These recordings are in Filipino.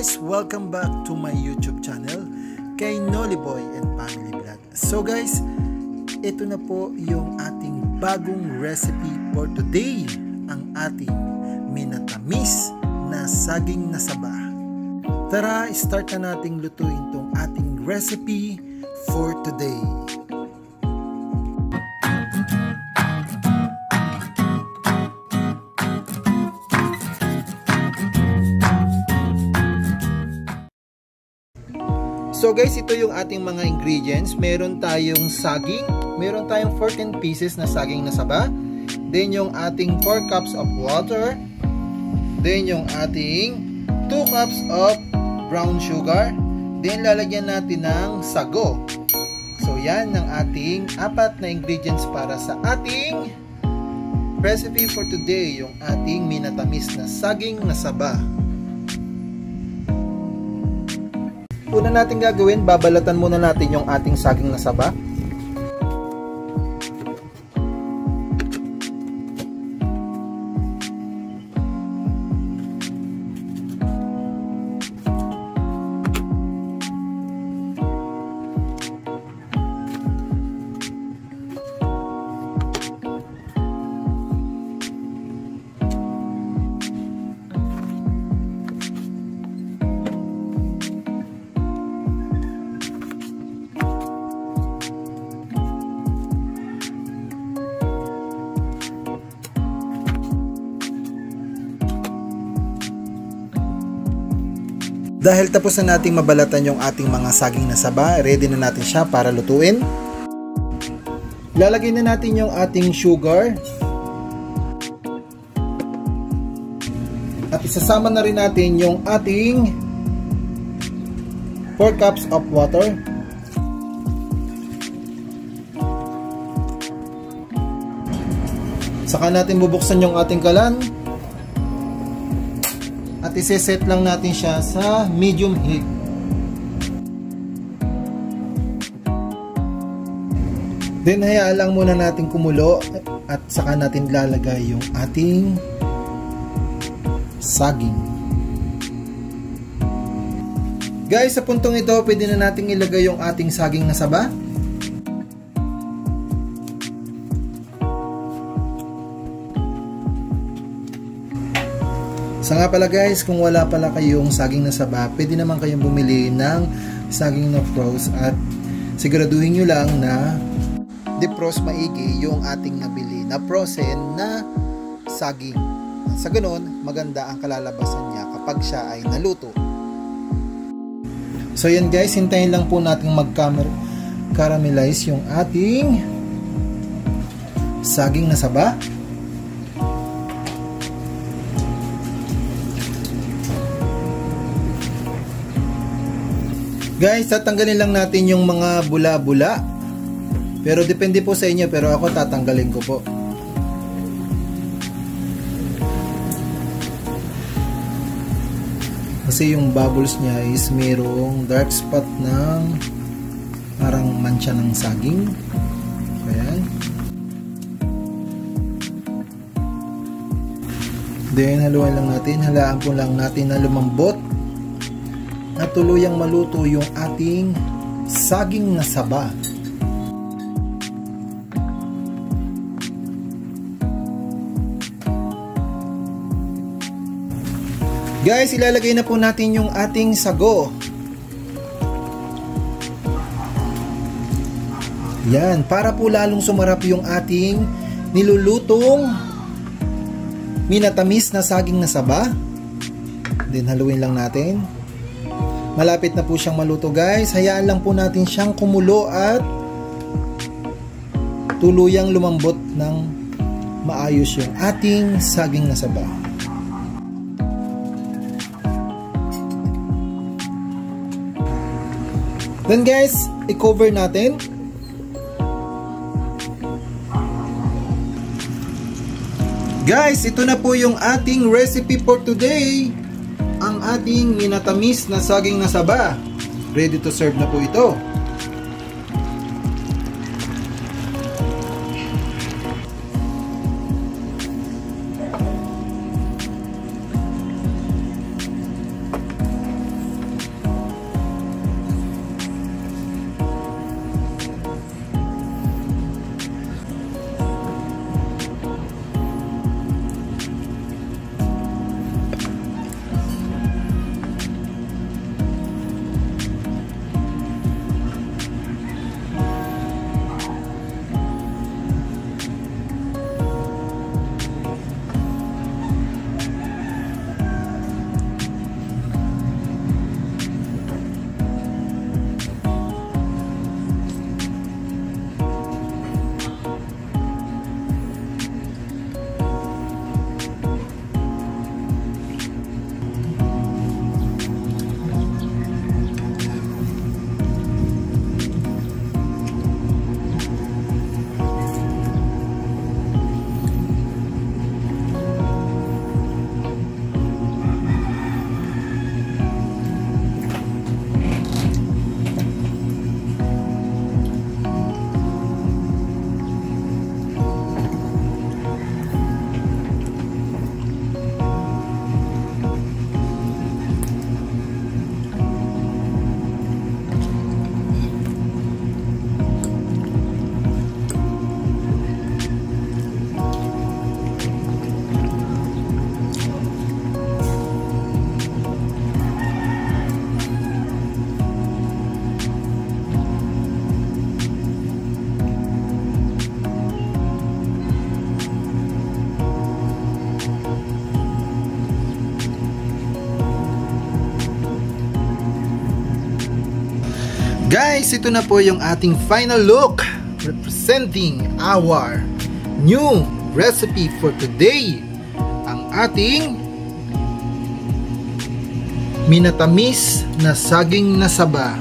guys, welcome back to my YouTube channel kay Noliboy and Family Vlog. So guys, ito na po yung ating bagong recipe for today, ang ating minatamis na saging na saba. Tara, start na nating lutuin tong ating recipe for today. So guys, ito yung ating mga ingredients. Meron tayong saging, meron tayong 14 pieces na saging na saba, then yung ating 4 cups of water, then yung ating 2 cups of brown sugar, then lalagyan natin ng sago. So yan ang ating 4 na ingredients para sa ating recipe for today, yung ating minatamis na saging na saba. Una natin gagawin, babalatan muna natin yung ating saging na saba. Dahil tapos na nating mabalatan yung ating mga saging na saba, ready na natin siya para lutuin. Lalagay na natin yung ating sugar. At isasama na rin natin yung ating 4 cups of water. Saka natin bubuksan yung ating kalan. At iseset lang natin siya sa medium heat. Then hayaan lang muna natin kumulo at saka natin lalagay yung ating saging. Guys, sa puntong ito, pwede na natin ilagay yung ating saging na saba. So nga pala guys, kung wala pala kayong saging na saba, pwede naman kayong bumili ng saging na froze at siguraduhin nyo lang na defrost maigi yung ating nabili na frozen na saging. Sa ganun, maganda ang kalalabasan niya kapag siya ay naluto. So yan guys, hintayin lang po natin mag-caramelize yung ating saging na saba. Guys, tatanggalin lang natin yung mga bula-bula. Pero depende po sa inyo, pero ako tatanggalin ko po. Kasi yung bubbles niya is mayroong dark spot ng parang mancha ng saging. Ayan. Then haluan lang natin, halaan po lang natin na lumambot at tuluyang maluto yung ating saging na saba. Guys, ilalagay na po natin yung ating sago. Yan, para po lalong sumarap yung ating nilulutong minatamis na saging na saba. Then haluin lang natin. Malapit na po siyang maluto guys. Hayaan lang po natin siyang kumulo at tuluyang lumambot ng maayos yung ating saging na saba. Then guys, i-cover natin. Guys, ito na po yung ating recipe for today. Ang ating minatamis na saging na saba. Ready to serve na po ito. Guys, ito na po yung ating final look representing our new recipe for today. Ang ating minatamis na saging na saba.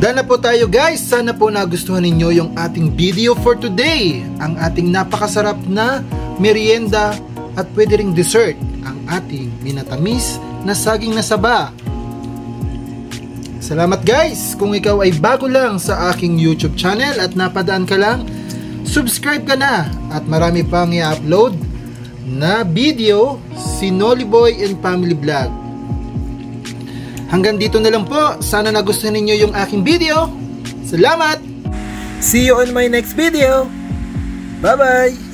Done na po tayo guys. Sana po nagustuhan ninyo yung ating video for today. Ang ating napakasarap na merienda at pwede ring dessert. Ang ating minatamis na saging na saba. Salamat guys! Kung ikaw ay bago lang sa aking YouTube channel at napadaan ka lang, subscribe ka na at marami pang i-upload na video si Noliboy and Family Vlog. Hanggang dito na lang po. Sana nagustuhan ninyo yung aking video. Salamat! See you on my next video! Bye bye!